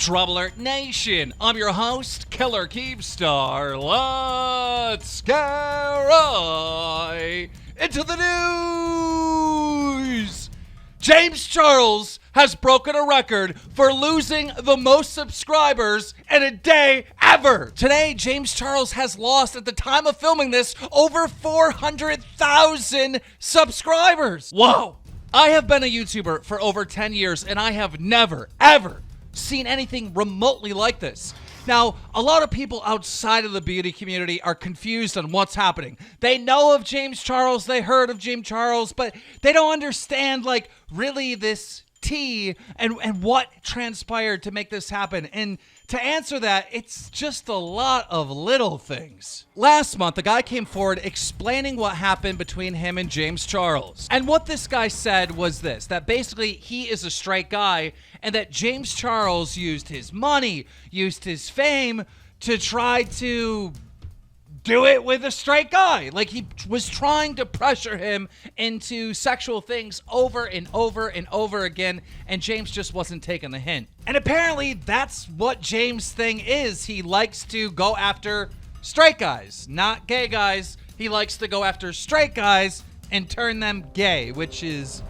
DramaAlert Nation. I'm your host, Killer Keemstar. Let's get right into the news. James Charles has broken a record for losing the most subscribers in a day ever. Today, James Charles has lost, at the time of filming this, over 400,000 subscribers. Whoa. I have been a YouTuber for over 10 years, and I have never, ever seen anything remotely like this. Now, a lot of people outside of the beauty community are confused on what's happening. They know of James Charles, they heard of James Charles, but they don't understand, like, really this tea and what transpired to make this happen. And to answer that, it's just a lot of little things. Last month, a guy came forward explaining what happened between him and James Charles. And what this guy said was this, that basically he is a straight guy and that James Charles used his money, used his fame to try to do it with a straight guy. Like, he was trying to pressure him into sexual things over and over and over again, and James just wasn't taking the hint. And apparently that's what James' thing is. He likes to go after straight guys, not gay guys. He likes to go after straight guys and turn them gay, which is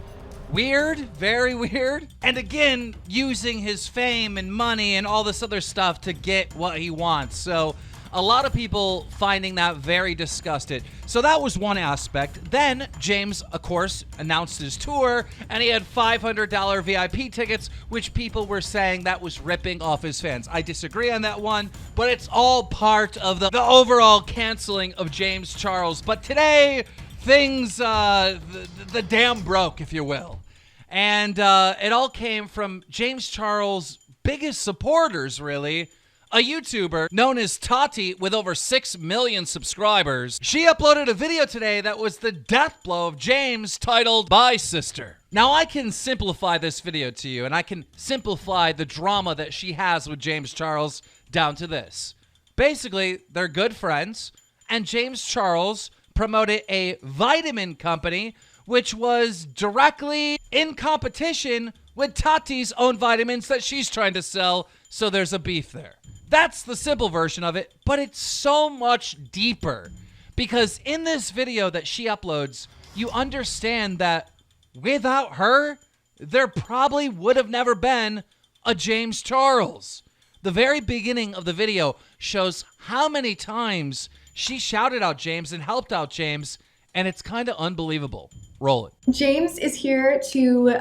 weird, very weird. And again, using his fame and money and all this other stuff to get what he wants. So a lot of people finding that very disgusted. So that was one aspect. Then James, of course, announced his tour, and he had $500 VIP tickets, which people were saying that was ripping off his fans. I disagree on that one, but it's all part of the overall canceling of James Charles. But today, things, the dam broke, if you will. And it all came from James Charles' biggest supporters, really, a YouTuber known as Tati with over 6 million subscribers. She uploaded a video today that was the death blow of James, titled "Bye Sister." Now, I can simplify this video to you, and I can simplify the drama that she has with James Charles down to this. Basically, they're good friends, and James Charles promoted a vitamin company which was directly in competition with Tati's own vitamins that she's trying to sell, so there's a beef there. That's the simple version of it, but it's so much deeper, because in this video that she uploads, you understand that without her, there probably would have never been a James Charles. The very beginning of the video shows how many times she shouted out James and helped out James, and it's kind of unbelievable. Roll it. James is here to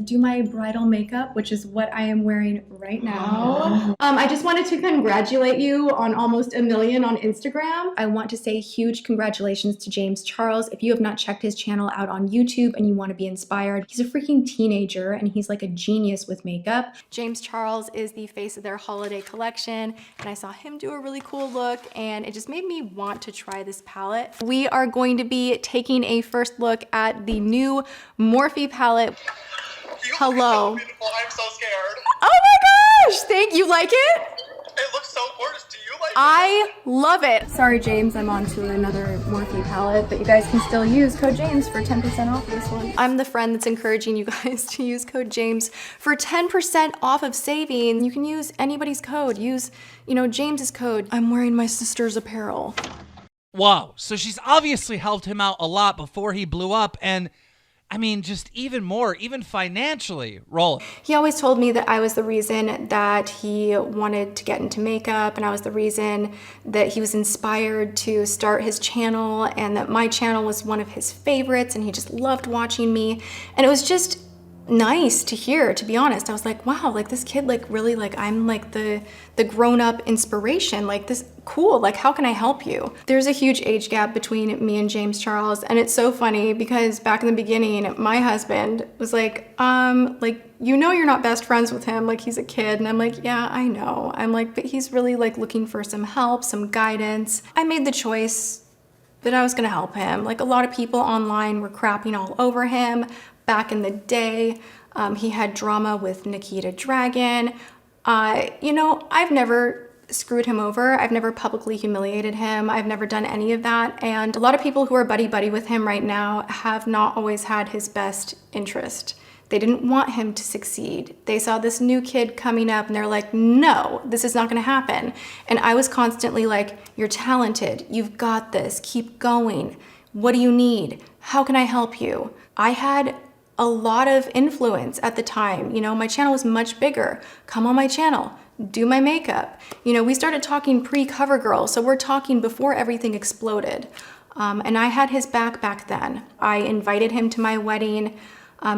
do my bridal makeup, which is what I am wearing right now. I just wanted to congratulate you on almost 1 million on Instagram. I want to say huge congratulations to James Charles. If you have not checked his channel out on YouTube and you want to be inspired, he's a freaking teenager and he's like a genius with makeup. James Charles is the face of their holiday collection, and I saw him do a really cool look, and it just made me want to try this palette. We are going to be taking a first look at the new Morphe palette. Hello. So beautiful. I'm so scared. Oh my gosh! Thank you. Like it? It looks so gorgeous. Do you like it? I love it. Sorry, James, I'm on to another Morphe palette, but you guys can still use code James for 10% off this one. I'm the friend that's encouraging you guys to use code James for 10% off of saving. You can use anybody's code. Use, James's code. I'm wearing my sister's apparel. Wow. So she's obviously helped him out a lot before he blew up, and I mean, just even more, even financially. Roll it. He always told me that I was the reason that he wanted to get into makeup, and I was the reason that he was inspired to start his channel, and that my channel was one of his favorites, and he just loved watching me. And it was just nice to hear, to be honest. I was like, wow, like this kid, like really, like I'm like the grown-up inspiration, like this, cool, like how can I help you? There's a huge age gap between me and James Charles, and it's so funny because back in the beginning, my husband was like, you're not best friends with him, like he's a kid. And I'm like, yeah, I know. I'm like, but he's really like looking for some help, some guidance. I made the choice that I was gonna help him. Like a lot of people online were crapping all over him. Back in the day, he had drama with Nikita Dragon. I've never screwed him over. I've never publicly humiliated him. I've never done any of that. And a lot of people who are buddy-buddy with him right now have not always had his best interest. They didn't want him to succeed. They saw this new kid coming up and they're like, no, this is not gonna happen. And I was constantly like, you're talented, you've got this, keep going. What do you need? How can I help you? I had a lot of influence at the time. You know, my channel was much bigger. Come on my channel, do my makeup. You know, we started talking pre-CoverGirl, so we're talking before everything exploded. And I had his back then. I invited him to my wedding.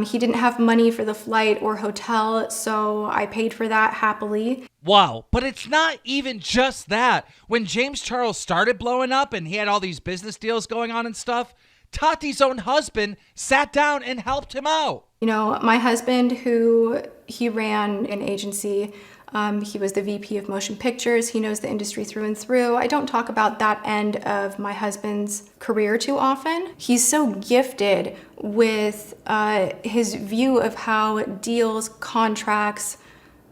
He didn't have money for the flight or hotel, so I paid for that happily. Wow, but it's not even just that. When James Charles started blowing up and he had all these business deals going on and stuff, Tati's own husband sat down and helped him out. You know, my husband, he ran an agency. He was the VP of motion pictures. He knows the industry through and through. I don't talk about that end of my husband's career too often. He's so gifted with his view of how deals, contracts,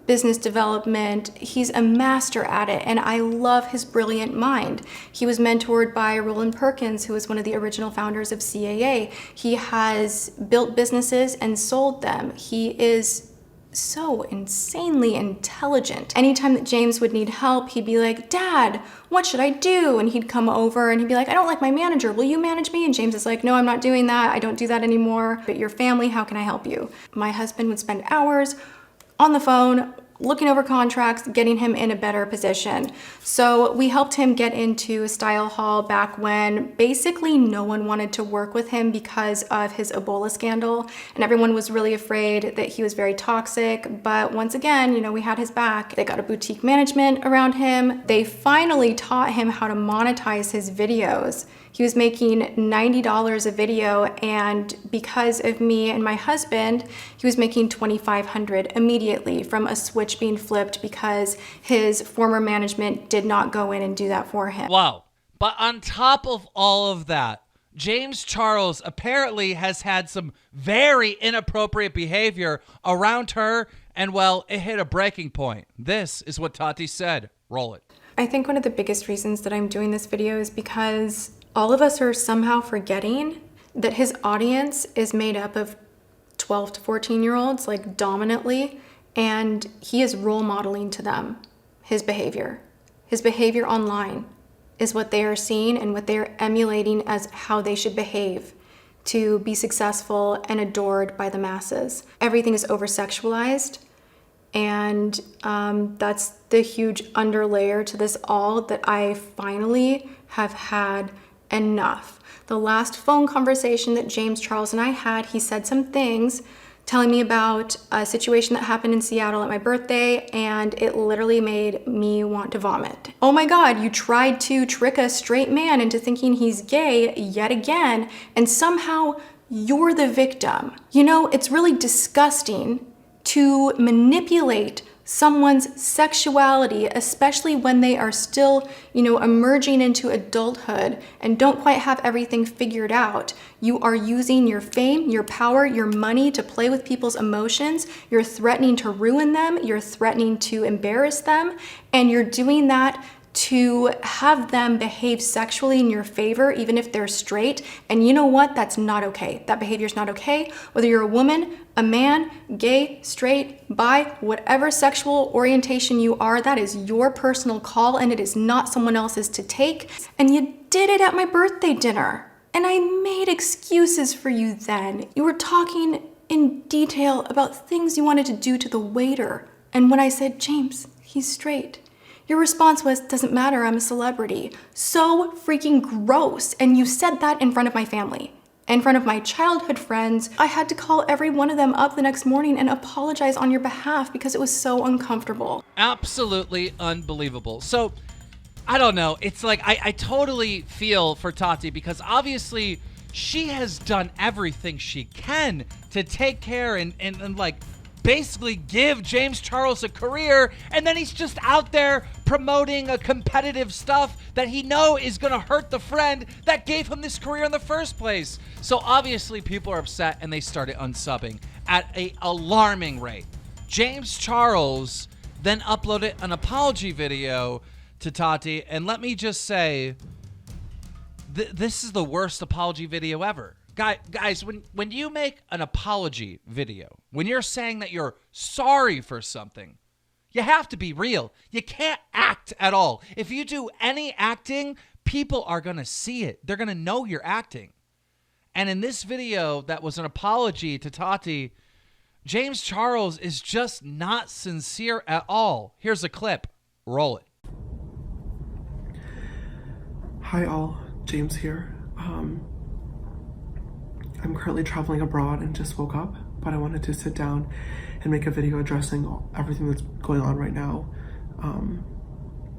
business development, he's a master at it, and I love his brilliant mind. He was mentored by Roland Perkins, who was one of the original founders of CAA. He has built businesses and sold them. He is so insanely intelligent. Anytime that James would need help, he'd be like, Dad, what should I do? And he'd come over and he'd be like, I don't like my manager. Will you manage me? And James is like, no, I'm not doing that. I don't do that anymore. But your family, how can I help you? My husband would spend hours on the phone, looking over contracts, getting him in a better position. So we helped him get into Style Hall back when basically no one wanted to work with him because of his Ebola scandal. And everyone was really afraid that he was very toxic. But once again, you know, we had his back. They got a boutique management around him. They finally taught him how to monetize his videos. He was making $90 a video, and because of me and my husband, he was making $2,500 immediately from a switch being flipped because his former management did not go in and do that for him. Wow. But on top of all of that, James Charles apparently has had some very inappropriate behavior around her, and well, it hit a breaking point. This is what Tati said. Roll it. I think one of the biggest reasons that I'm doing this video is because all of us are somehow forgetting that his audience is made up of 12 to 14-year-olds, like dominantly, and he is role modeling to them his behavior. His behavior online is what they are seeing and what they are emulating as how they should behave to be successful and adored by the masses. Everything is over-sexualized, and that's the huge underlayer to this all that I finally have had enough. The last phone conversation that James Charles and I had, he said some things telling me about a situation that happened in Seattle at my birthday, and it literally made me want to vomit. Oh my God, you tried to trick a straight man into thinking he's gay yet again, and somehow you're the victim. You know, it's really disgusting to manipulate someone's sexuality, especially when they are still, you know, emerging into adulthood and don't quite have everything figured out. You are using your fame, your power, your money to play with people's emotions. You're threatening to ruin them. You're threatening to embarrass them. And you're doing that to have them behave sexually in your favor, even if they're straight. And you know what? That's not okay. That behavior is not okay. Whether you're a woman, a man, gay, straight, bi, whatever sexual orientation you are, that is your personal call, and it is not someone else's to take. And you did it at my birthday dinner. And I made excuses for you then. You were talking in detail about things you wanted to do to the waiter. And when I said, James, he's straight, your response was, doesn't matter, I'm a celebrity. So freaking gross. And you said that in front of my family, in front of my childhood friends. I had to call every one of them up the next morning and apologize on your behalf because it was so uncomfortable. Absolutely unbelievable. So, I don't know. It's like, I totally feel for Tati because obviously she has done everything she can to take care and like, basically give James Charles a career, and then he's just out there promoting a competitive stuff that he know is going to hurt the friend that gave him this career in the first place. So obviously people are upset and they started unsubbing at an alarming rate. James Charles then uploaded an apology video to Tati, and let me just say, this is the worst apology video ever. Guys, when you make an apology video, when you're saying that you're sorry for something, you have to be real. You can't act at all. If you do any acting, people are going to see it. They're going to know you're acting. And in this video that was an apology to Tati, James Charles is just not sincere at all. Here's a clip. Roll it. Hi all, James here. I'm currently traveling abroad and just woke up, but I wanted to sit down and make a video addressing everything that's going on right now,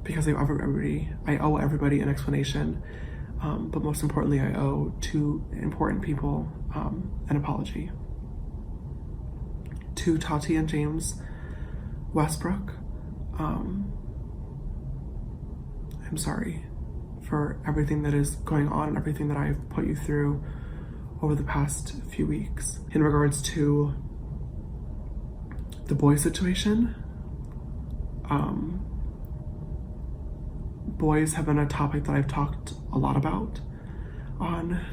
because I owe everybody an explanation, but most importantly, I owe two important people an apology. To Tati and James Westbrook, I'm sorry for everything that is going on and everything that I've put you through over the past few weeks. In regards to the boy situation, boys have been a topic that I've talked a lot about on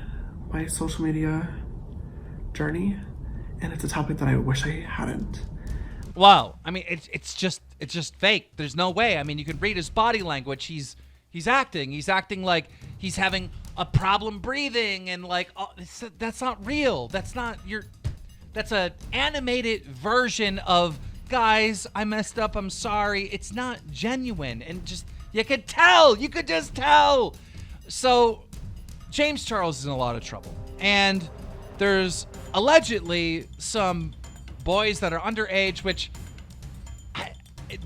my social media journey, and it's a topic that I wish I hadn't. Wow. I mean, it's just fake. There's no way. I mean, you can read his body language. He's acting. He's acting like he's having a problem breathing, and like, oh, that's not real. That's an animated version of, guys, I messed up, I'm sorry. It's not genuine, and just you could just tell. So James Charles is in a lot of trouble, and there's allegedly some boys that are underage, which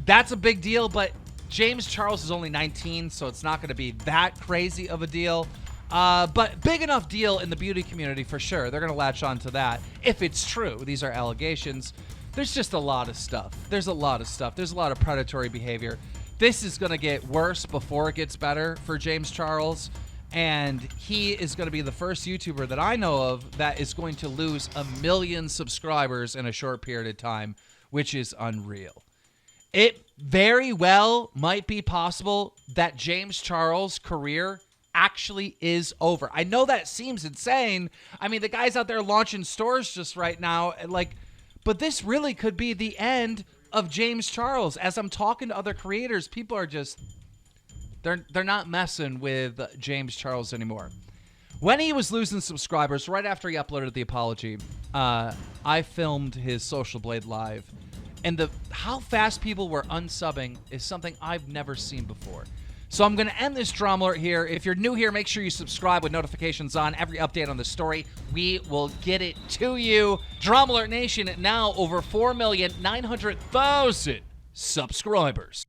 that's a big deal, but James Charles is only 19, so it's not going to be that crazy of a deal. But big enough deal in the beauty community for sure. They're going to latch on to that if it's true. These are allegations. There's just a lot of stuff. There's a lot of predatory behavior. This is going to get worse before it gets better for James Charles. And he is going to be the first YouTuber that I know of that is going to lose 1 million subscribers in a short period of time, which is unreal. It very well might be possible that James Charles' career actually is over. I know that seems insane. I mean, the guy's out there launching stores just right now, but this really could be the end of James Charles. As I'm talking to other creators, people are just, they're not messing with James Charles anymore. When he was losing subscribers, right after he uploaded the apology, I filmed his Social Blade Live. And how fast people were unsubbing is something I've never seen before. So I'm going to end this DramaAlert here. If you're new here, make sure you subscribe with notifications on. Every update on the story, we will get it to you. DramaAlert Nation, now over 4,900,000 subscribers.